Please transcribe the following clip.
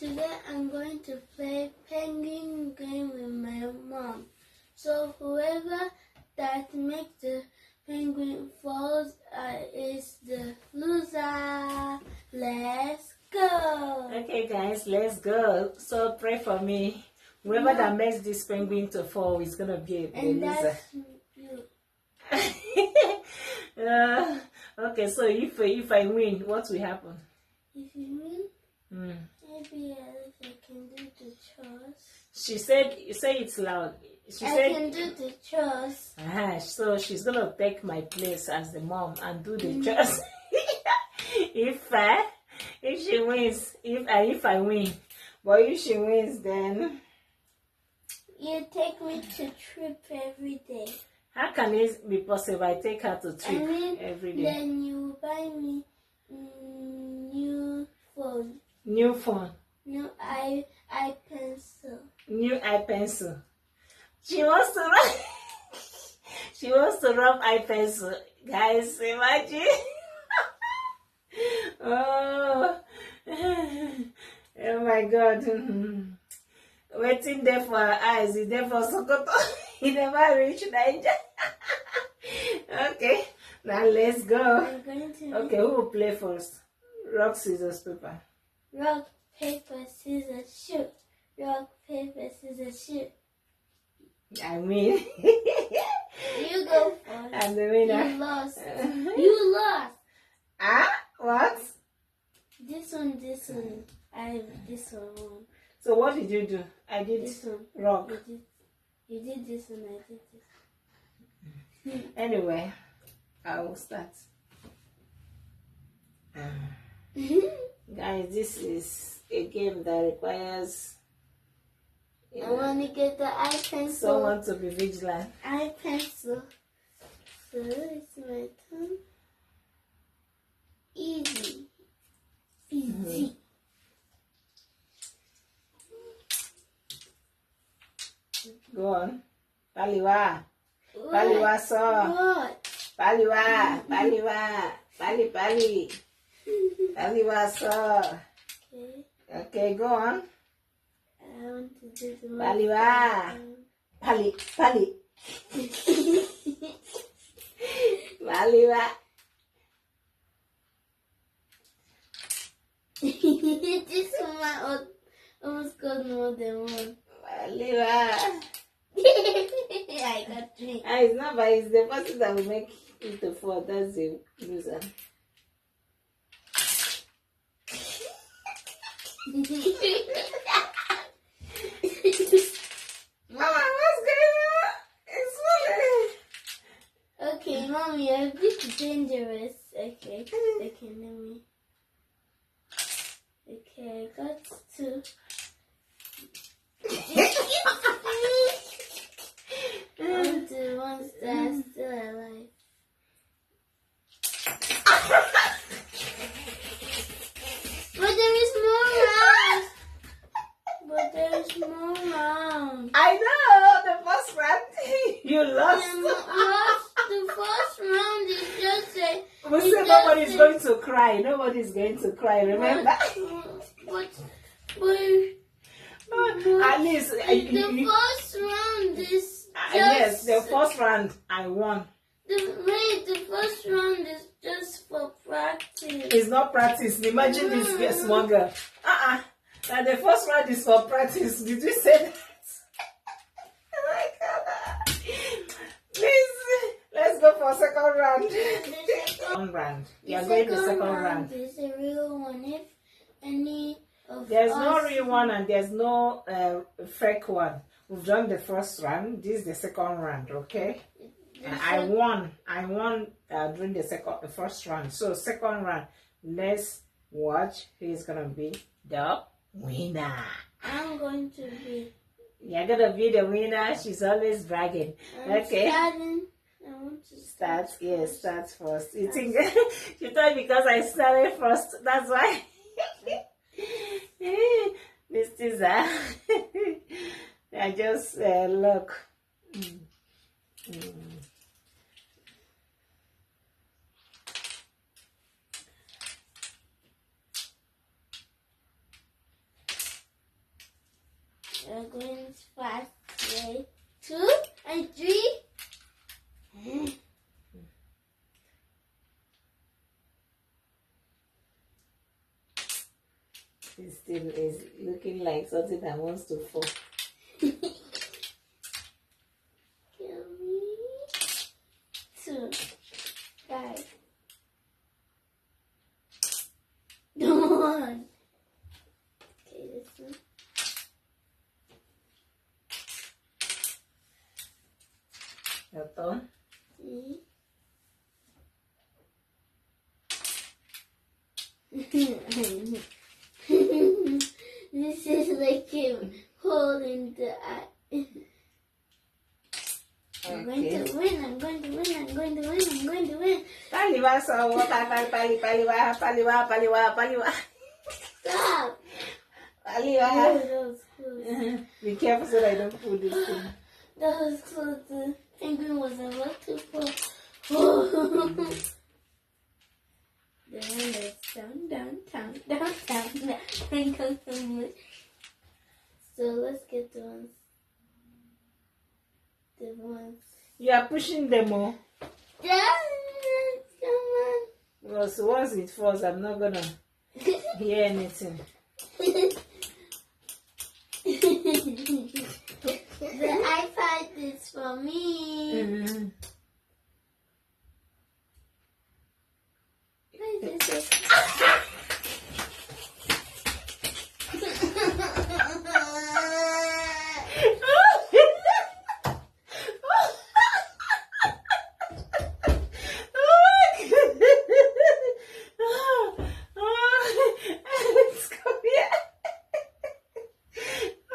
Today I'm going to play penguin game with my mom. So whoever that makes the penguin falls is the loser. Let's go. Okay guys, let's go. So pray for me. Whoever that makes this penguin to fall is gonna be a And loser. that's you. Okay, so if I win, what will happen? If you win, maybe I can do the chores. She said, you say it's loud. She I said, can do the chores. so she's gonna take my place as the mom and do the chores. if she wins, if I win, but if she wins, then You take me to trip every day. how can it be possible? I take her to trip every day. Then you buy me new phone. New phone. New pencil. New eye pencil. She wants to rub. She wants to rub eye pencil. Guys, imagine. Oh my God. Waiting there for her eyes. He there for Sokoto. He never reached Niger. Okay, now let's go. I'm going to Okay, who will play first? Rock, scissors, paper. rock, paper, scissors, shoot. Rock, paper, scissors, shoot. I mean, You go first. I'm the winner. You lost. You lost. Ah, what? This one. This one won. So what did you do? I did This one. rock. You did this one. I did this. Anyway, I will start. Guys, this is a game that requires I want to get the eye pencil. someone to be vigilant. Eye pencil. So it's my turn. Easy. Easy. Go on. Paliwa. Paliwa so. What? Paliwa. Paliwa. Pali. Paliwa so. Okay. Okay, go on. I want to do the Paliwa. Pali. Paliwa. This one I almost got more than one. Paliwa. I got three. It's not, but it's the person that will make it to fall. That's the loser. Mama, what's going on? It's funny. Okay, Mommy, you're a bit dangerous. Okay, let me. Okay, I got two. One, two, ones that are still alive. But there is more rounds. I know the first round you lost. The first round is just a. We say nobody's going to cry. Nobody's going to cry. Remember? But At least the first round is just. yes, the first round I won. The first round is just for practice. It's not practice. Imagine this small girl. And the first round is for practice. Did you say that? Oh my God. Please, let's go for second round. Second round. You are going to second round. Is a real one. If any of There's us, no real one and there's no fake one. We've done the first round. This is the second round, okay? And I won during the first round. So second round, let's watch who is gonna be the winner. I'm going to be. You're gonna be the winner. She's always bragging. Okay. Starting. I want to Start. Yes, start first. You think you thought because I started first, that's why. This is I just look. We're going fast. Wait. 2 and 3. It still is looking like something that wants to fall. Give me 2, 5. 1. Okay, this one. Your turn. 3. This is like him holding the eye. I'm going to win, I'm going to win, I'm going to win, I'm going to win. Paliwa sawa, paliwa. Stop! Paliwa. Oh, that was close. Be careful so that I don't pull this thing. That was close. The penguin was about to fall. Oh. The one that's down. So let's get the ones. You are pushing them all. Yeah, come Because once it falls, I'm not gonna hear anything. The iPad is for me. Mm-hmm.